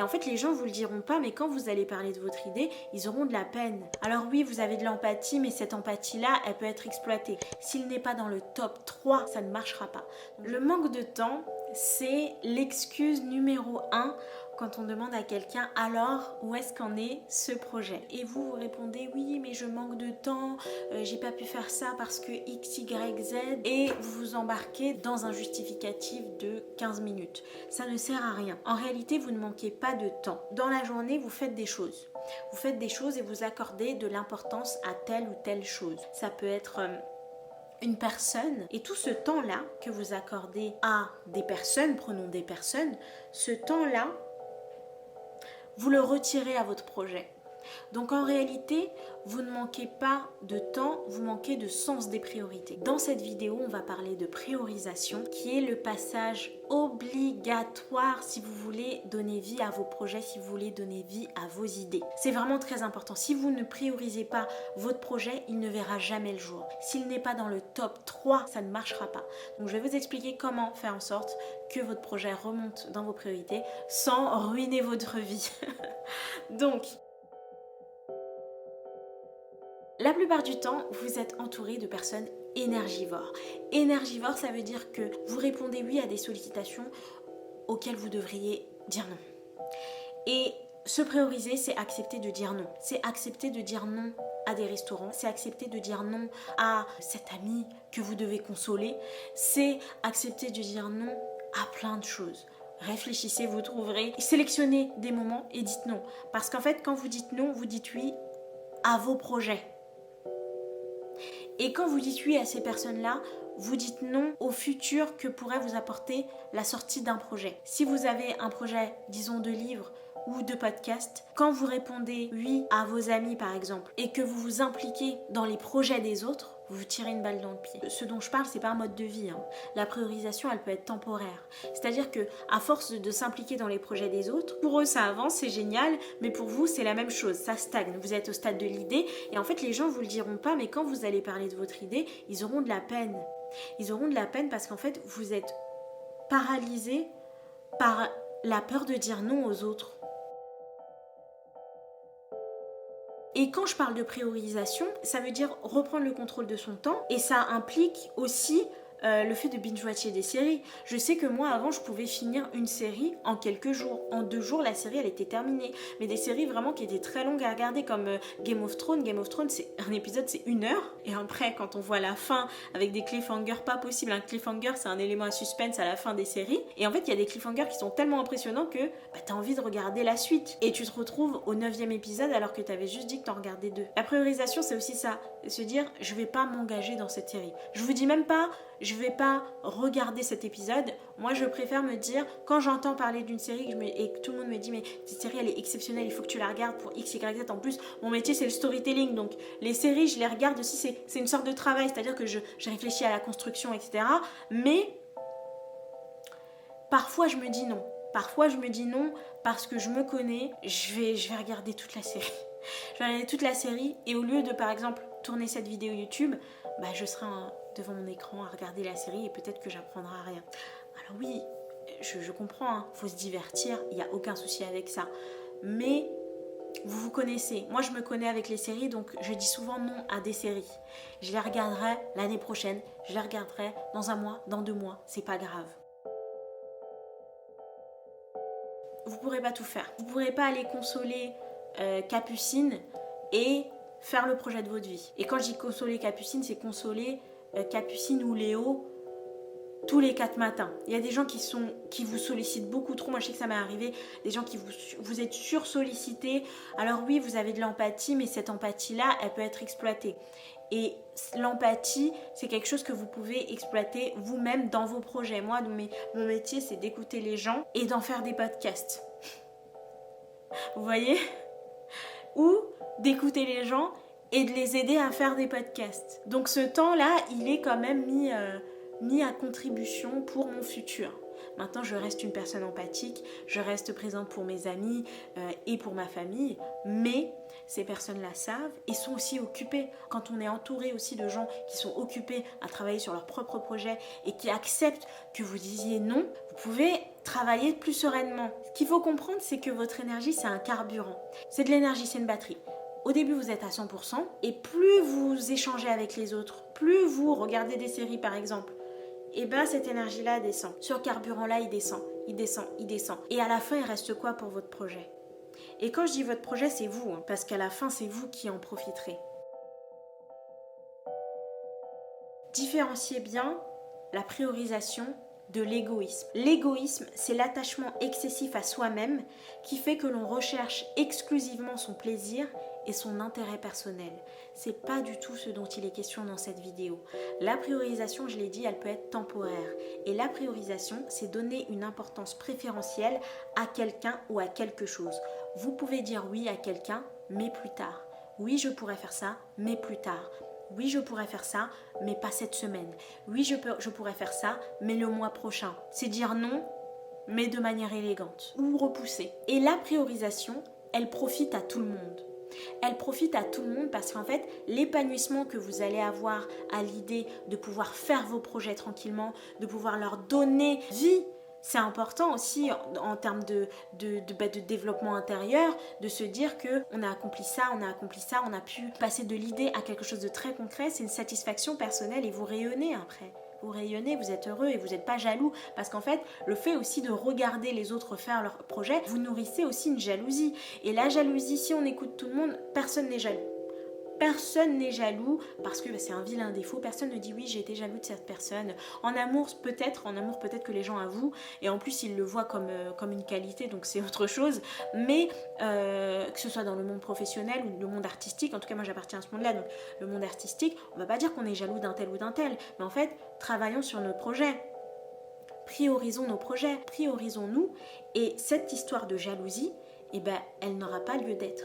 Et en fait, les gens vous le diront pas, mais quand vous allez parler de votre idée, ils auront de la peine. Alors oui, vous avez de l'empathie, mais cette empathie-là, elle peut être exploitée. S'il n'est pas dans le top 3, ça ne marchera pas. Le manque de temps, c'est l'excuse numéro 1 quand on demande à quelqu'un alors où est-ce qu'en est ce projet. Et vous répondez oui mais je manque de temps, j'ai pas pu faire ça parce que X, Y, Z, et vous vous embarquez dans un justificatif de 15 minutes. Ça ne sert à rien. En réalité, vous ne manquez pas de temps. Dans la journée, vous faites des choses. Vous faites des choses et vous accordez de l'importance à telle ou telle chose. Ça peut être une personne, et tout ce temps-là que vous accordez à des personnes, prenons des personnes, ce temps-là, vous le retirez à votre projet. Donc en réalité, vous ne manquez pas de temps, vous manquez de sens des priorités. Dans cette vidéo, on va parler de priorisation, qui est le passage obligatoire si vous voulez donner vie à vos projets, si vous voulez donner vie à vos idées. C'est vraiment très important. Si vous ne priorisez pas votre projet, il ne verra jamais le jour. S'il n'est pas dans le top 3, ça ne marchera pas. Donc je vais vous expliquer comment faire en sorte que votre projet remonte dans vos priorités sans ruiner votre vie. Donc, la plupart du temps, vous êtes entouré de personnes énergivores. Énergivore, ça veut dire que vous répondez oui à des sollicitations auxquelles vous devriez dire non. Et se prioriser, c'est accepter de dire non. C'est accepter de dire non à des restaurants. C'est accepter de dire non à cet ami que vous devez consoler. C'est accepter de dire non à plein de choses. Réfléchissez, vous trouverez. Sélectionnez des moments et dites non. Parce qu'en fait, quand vous dites non, vous dites oui à vos projets. Et quand vous dites oui à ces personnes-là, vous dites non au futur que pourrait vous apporter la sortie d'un projet. Si vous avez un projet, disons, de livre ou de podcast, quand vous répondez oui à vos amis par exemple, et que vous vous impliquez dans les projets des autres, vous vous tirez une balle dans le pied. Ce dont je parle, c'est pas un mode de vie. La priorisation, elle peut être temporaire. C'est-à-dire que à force de s'impliquer dans les projets des autres, pour eux ça avance, c'est génial, mais pour vous c'est la même chose, ça stagne. Vous êtes au stade de l'idée, et en fait les gens vous le diront pas, mais quand vous allez parler de votre idée, ils auront de la peine. Ils auront de la peine parce qu'en fait vous êtes paralysé par la peur de dire non aux autres. Et quand je parle de priorisation, ça veut dire reprendre le contrôle de son temps, et ça implique aussi le fait de binge-watcher des séries. Je sais que moi avant je pouvais finir une série en quelques jours. En 2 jours la série elle était terminée. Mais des séries vraiment qui étaient très longues à regarder comme Game of Thrones. Game of Thrones c'est un épisode c'est 1 heure. Et après quand on voit la fin avec des cliffhangers pas possible. Un cliffhanger c'est un élément à suspense à la fin des séries. Et en fait il y a des cliffhangers qui sont tellement impressionnants que t'as envie de regarder la suite. Et tu te retrouves au 9e épisode alors que t'avais juste dit que t'en regardais 2. La priorisation c'est aussi ça. Se dire je vais pas m'engager dans cette série. Je vous dis même pas je vais pas regarder cet épisode. Moi, je préfère me dire, quand j'entends parler d'une série et que tout le monde me dit, mais cette série, elle est exceptionnelle, il faut que tu la regardes pour X, Y, Z. En plus, mon métier, c'est le storytelling. Donc, les séries, je les regarde aussi. C'est une sorte de travail, c'est-à-dire que je réfléchis à la construction, etc. Mais, parfois, je me dis non. Parfois, je me dis non parce que je me connais. Je vais regarder toute la série. Je vais regarder toute la série et au lieu de, par exemple, tourner cette vidéo YouTube, je serai devant mon écran à regarder la série et peut-être que j'apprendrai rien. Alors oui, je comprends, faut se divertir, il n'y a aucun souci avec ça. Mais vous vous connaissez. Moi, je me connais avec les séries, donc je dis souvent non à des séries. Je les regarderai l'année prochaine, je les regarderai dans 1 mois, dans 2 mois, c'est pas grave. Vous ne pourrez pas tout faire. Vous ne pourrez pas aller consoler Capucine et faire le projet de votre vie. Et quand je dis consoler Capucine, c'est consoler Capucine ou Léo tous les 4 matins. Il y a des gens qui vous sollicitent beaucoup trop. Moi, je sais que ça m'est arrivé. Des gens qui vous êtes sursollicités. Alors oui, vous avez de l'empathie, mais cette empathie-là, elle peut être exploitée. Et l'empathie, c'est quelque chose que vous pouvez exploiter vous-même dans vos projets. Moi, mon métier, c'est d'écouter les gens et d'en faire des podcasts. Vous voyez ? Ou d'écouter les gens et de les aider à faire des podcasts. Donc ce temps-là, il est quand même mis à contribution pour mon futur. Maintenant, je reste une personne empathique, je reste présente pour mes amis et pour ma famille, mais ces personnes-là savent et sont aussi occupées. Quand on est entouré aussi de gens qui sont occupés à travailler sur leur propre projet et qui acceptent que vous disiez non, vous pouvez travailler plus sereinement. Ce qu'il faut comprendre, c'est que votre énergie, c'est un carburant. C'est de l'énergie, c'est une batterie. Au début, vous êtes à 100% et plus vous échangez avec les autres, plus vous regardez des séries par exemple, et bien cette énergie-là descend. Ce carburant-là, il descend, il descend, il descend. Et à la fin, il reste quoi pour votre projet ? Et quand je dis votre projet, c'est vous, parce qu'à la fin, c'est vous qui en profiterez. Différenciez bien la priorisation de l'égoïsme. L'égoïsme, c'est l'attachement excessif à soi-même qui fait que l'on recherche exclusivement son plaisir et son intérêt personnel. C'est pas du tout ce dont il est question dans cette vidéo. La priorisation, je l'ai dit, elle peut être temporaire. Et la priorisation, c'est donner une importance préférentielle à quelqu'un ou à quelque chose. Vous pouvez dire oui à quelqu'un, mais plus tard. Oui, je pourrais faire ça, mais plus tard. Oui, je pourrais faire ça, mais pas cette semaine. Oui, je pourrais faire ça, mais le mois prochain. C'est dire non, mais de manière élégante. Ou repousser. Et la priorisation, elle profite à tout le monde. Elle profite à tout le monde parce qu'en fait, l'épanouissement que vous allez avoir à l'idée de pouvoir faire vos projets tranquillement, de pouvoir leur donner vie, c'est important aussi en termes de développement intérieur, de se dire qu'on a accompli ça, on a pu passer de l'idée à quelque chose de très concret. C'est une satisfaction personnelle et vous rayonnez après. Vous rayonnez, vous êtes heureux et vous n'êtes pas jaloux parce qu'en fait, le fait aussi de regarder les autres faire leurs projets, vous nourrissez aussi une jalousie. Et la jalousie, si on écoute tout le monde, personne n'est jaloux. Personne n'est jaloux parce que c'est un vilain défaut. Personne ne dit oui, j'ai été jaloux de cette personne. En amour peut-être que les gens avouent et en plus ils le voient comme une qualité, donc c'est autre chose. Mais que ce soit dans le monde professionnel ou le monde artistique, en tout cas moi j'appartiens à ce monde-là, donc le monde artistique, on va pas dire qu'on est jaloux d'un tel ou d'un tel, mais en fait travaillons sur nos projets. Priorisons nos projets, priorisons-nous et cette histoire de jalousie, elle n'aura pas lieu d'être.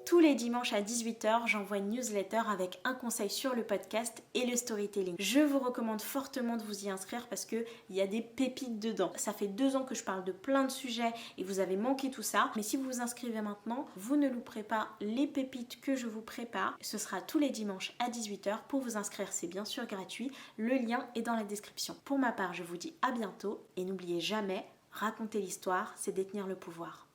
Tous les dimanches à 18h, j'envoie une newsletter avec un conseil sur le podcast et le storytelling. Je vous recommande fortement de vous y inscrire parce qu'il y a des pépites dedans. Ça fait 2 ans que je parle de plein de sujets et vous avez manqué tout ça. Mais si vous vous inscrivez maintenant, vous ne louperez pas les pépites que je vous prépare. Ce sera tous les dimanches à 18h. Pour vous inscrire, c'est bien sûr gratuit. Le lien est dans la description. Pour ma part, je vous dis à bientôt et n'oubliez jamais, raconter l'histoire, c'est détenir le pouvoir.